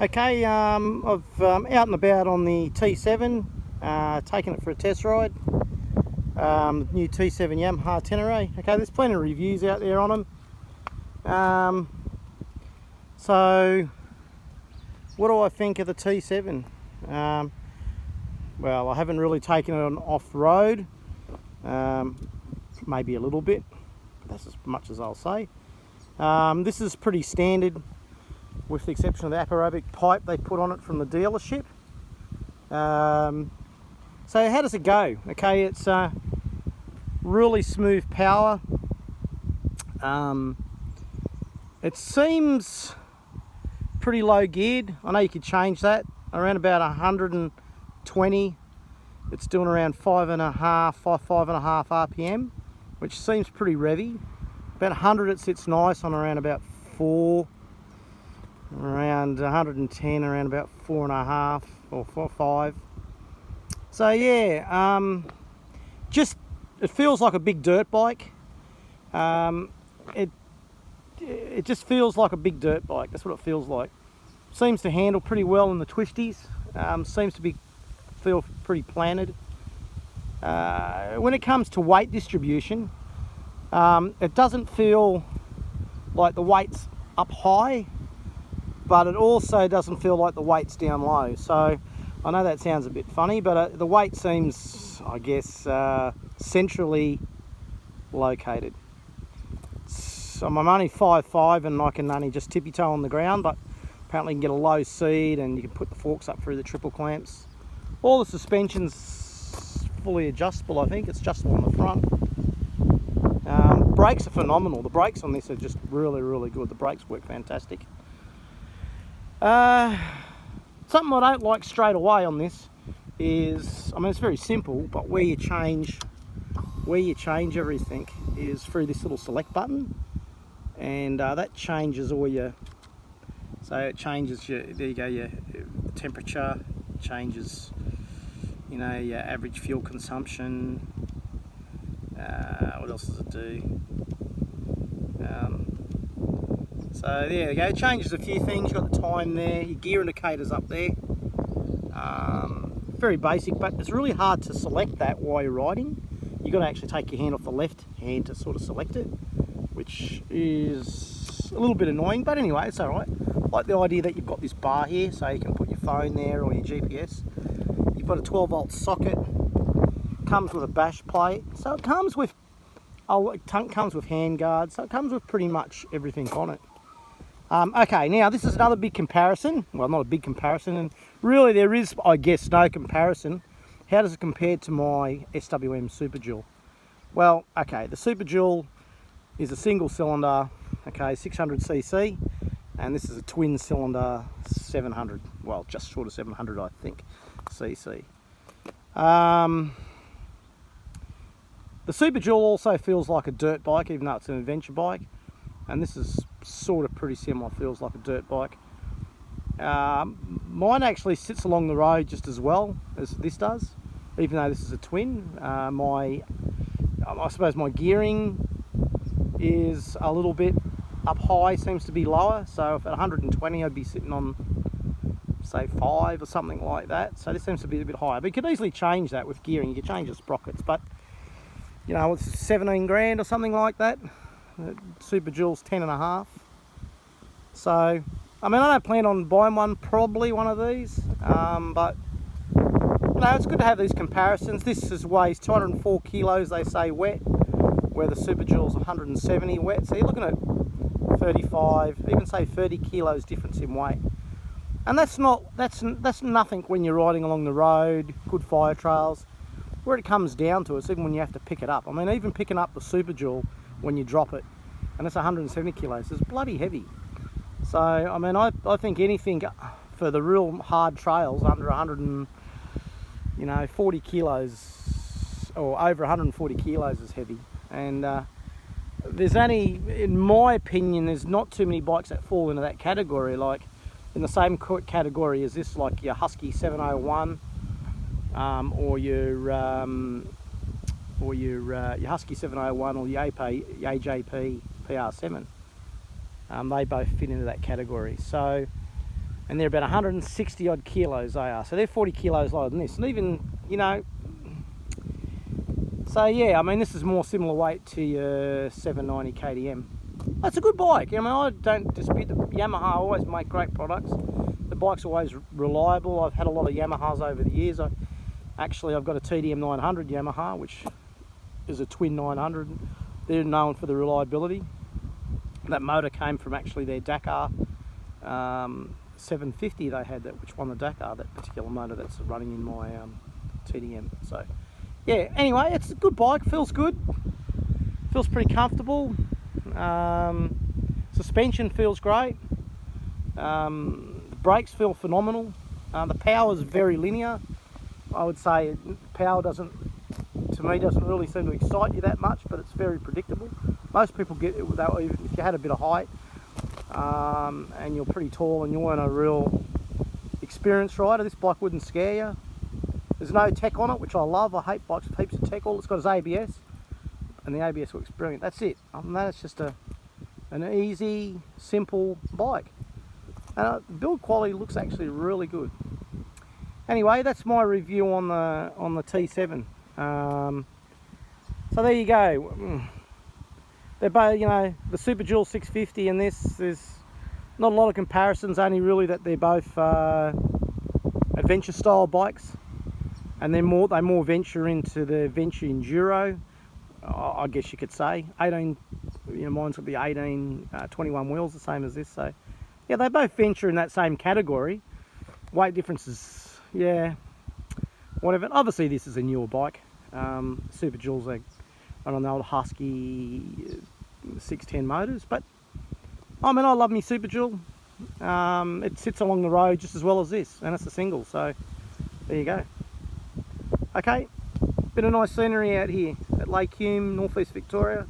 Okay, I've out and about on the T7, taking it for a test ride. New T7 Yamaha 10. Okay, there's plenty of reviews out there on them. So, what do I think of the T7? Well, I haven't really taken it on off-road, maybe a little bit, but that's as much as I'll say. This is pretty standard, with the exception of the aerobic pipe they put on it from the dealership. So how does it go? Okay, it's really smooth power. It seems pretty low geared. I know you could change that. Around about 120, it's doing around 5.5 RPM, which seems pretty revvy. About 100 it sits nice on around about 4. Around 110 around about 4.5 or 5. So yeah, it feels like a big dirt bike. It just feels like a big dirt bike. That's what it feels like. Seems to handle pretty well in the twisties. Seems to feel pretty planted. When it comes to weight distribution, it doesn't feel like the weight's up high, but it also doesn't feel like the weight's down low. So I know that sounds a bit funny, but the weight seems, I guess, centrally located. So I'm only 5'5", and I can only just tippy toe on the ground, but apparently you can get a low seat and you can put the forks up through the triple clamps. All the suspension's fully adjustable. I think it's adjustable on the front. Brakes are phenomenal. The brakes on this are just really good. The brakes work fantastic. Something I don't like straight away on this is, I mean, it's very simple, but where you change everything is through this little select button, and that changes all your, so it changes your, there you go, your temperature, changes, you know, your average fuel consumption. What else does it do? So there you go, it changes a few things. You've got the time there, your gear indicator's up there. Very basic, but it's really hard to select that while you're riding. You've got to actually take your hand off the left hand to sort of select it, which is a little bit annoying, but anyway, it's alright. I like the idea that you've got this bar here, so you can put your phone there or your GPS. You've got a 12-volt socket, comes with a bash plate, so it comes with hand guards, so it comes with pretty much everything on it. Okay, now this is another big comparison. Well, not a big comparison, and really there is, I guess, no comparison. How does it compare to my SWM Superdual? Well, okay, the Superdual is a single cylinder, okay, 600cc, and this is a twin cylinder 700, well, just short of 700, I think, cc. The Superdual also feels like a dirt bike, even though it's an adventure bike, and this is sort of pretty similar, feels like a dirt bike. Mine actually sits along the road just as well as this does, even though this is a twin. I suppose my gearing is a little bit up high, seems to be lower, so if at 120 I'd be sitting on, say, 5 or something like that, so this seems to be a bit higher, but you could easily change that with gearing. You could change the sprockets, but you know, it's 17 grand or something like that. Superdual's 10.5. So, I mean, I don't plan on buying one, probably one of these, but you know, it's good to have these comparisons. This weighs 204 kilos, they say, wet, where the Superdual's 170 wet. So you're looking at 35, even say 30 kilos difference in weight. And that's nothing when you're riding along the road, good fire trails. Where it comes down to, it's even when you have to pick it up. I mean, even picking up the Superdual when you drop it, and it's 170 kilos, it's bloody heavy. So, I mean, I think anything for the real hard trails under 40 kilos, or over 140 kilos is heavy. And there's only, in my opinion, there's not too many bikes that fall into that category, like in the same category as this, like your Husky 701, or your Husky 701 or your AJP PR7. They both fit into that category. So and they're about 160 odd kilos they are, so they're 40 kilos lighter than this. And even, you know, so yeah, I mean, this is more similar weight to your 790 KTM. That's a good bike. I mean, I don't dispute that. Yamaha always make great products. The bike's always reliable. I've had a lot of Yamahas over the years. I've got a TDM 900 Yamaha, which is a twin 900. They're known for the reliability. That motor came from actually their Dakar 750 they had, that which won the Dakar, that particular motor that's running in my TDM. So yeah, anyway, it's a good bike, feels good, feels pretty comfortable. Suspension feels great. The brakes feel phenomenal. The power is very linear. I would say power doesn't really seem to excite you that much, but it's very predictable. Most people get it without, even if you had a bit of height and you're pretty tall and you weren't a real experienced rider, this bike wouldn't scare you. There's no tech on it, which I love. I hate bikes with heaps of tech. All it's got is ABS, and the ABS works brilliant. That's it. Other than that, it's just an easy, simple bike. And the build quality looks actually really good. Anyway, that's my review on the T7. So there you go. They're both, you know, the Superdual 650 and this, there's not a lot of comparisons, only really that they're both adventure style bikes, and they more venture into the venture enduro, I guess you could say. 18, you know, mine's got the 18 21 wheels, the same as this. So yeah, they both venture in that same category. Weight differences, yeah, whatever. Obviously this is a newer bike. Superduals are on the old Husky 610 motors, but I mean, I love me Superdual. It sits along the road just as well as this, and it's a single, so there you go. Okay, been a nice scenery out here at Lake Hume, northeast Victoria.